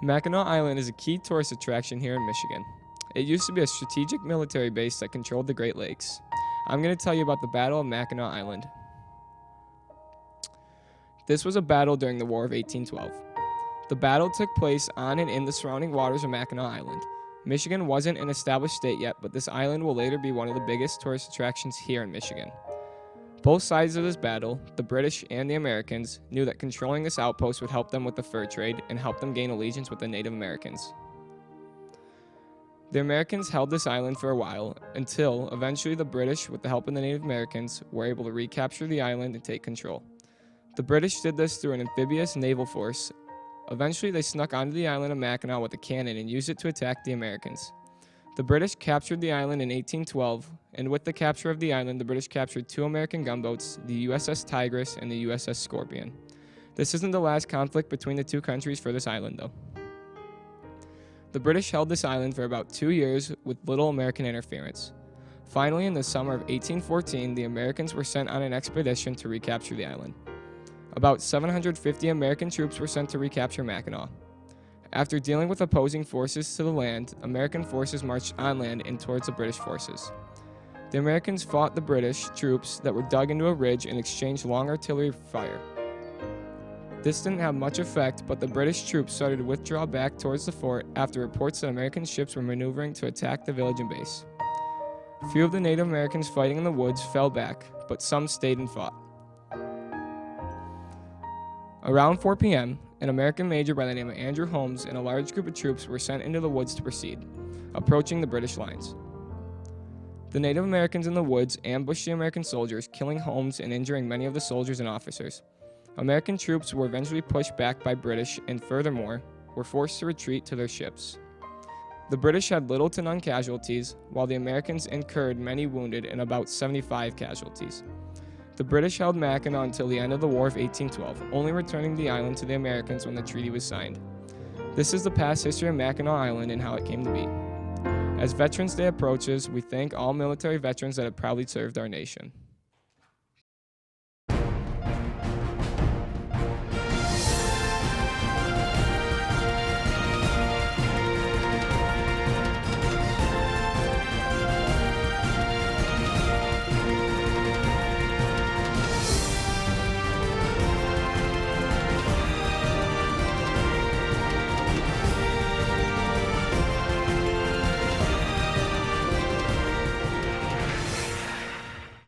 Mackinac Island is a key tourist attraction here in Michigan. It used to be a strategic military base that controlled the Great Lakes. I'm going to tell you about the Battle of Mackinac Island. This was a battle during the War of 1812. The battle took place on and in the surrounding waters of Mackinac Island. Michigan wasn't an established state yet, but this island will later be one of the biggest tourist attractions here in Michigan. Both sides of this battle, the British and the Americans, knew that controlling this outpost would help them with the fur trade and help them gain allegiance with the Native Americans. The Americans held this island for a while, until eventually the British, with the help of the Native Americans, were able to recapture the island and take control. The British did this through an amphibious naval force. Eventually they snuck onto the island of Mackinac with a cannon and used it to attack the Americans. The British captured the island in 1812, and with the capture of the island, the British captured 2 American gunboats, the USS Tigris and the USS Scorpion. This isn't the last conflict between the two countries for this island, though. The British held this island for about 2 years with little American interference. Finally, in the summer of 1814, the Americans were sent on an expedition to recapture the island. About 750 American troops were sent to recapture Mackinac. After dealing with opposing forces to the land, American forces marched on land and towards the British forces. The Americans fought the British troops that were dug into a ridge and exchanged long artillery fire. This didn't have much effect, but the British troops started to withdraw back towards the fort after reports that American ships were maneuvering to attack the village and base. Few of the Native Americans fighting in the woods fell back, but some stayed and fought. Around 4 p.m., an American major by the name of Andrew Holmes and a large group of troops were sent into the woods to proceed, approaching the British lines. The Native Americans in the woods ambushed the American soldiers, killing Holmes and injuring many of the soldiers and officers. American troops were eventually pushed back by British and, furthermore, were forced to retreat to their ships. The British had little to none casualties, while the Americans incurred many wounded and about 75 casualties. The British held Mackinac until the end of the War of 1812, only returning the island to the Americans when the treaty was signed. This is the past history of Mackinac Island and how it came to be. As Veterans Day approaches, we thank all military veterans that have proudly served our nation.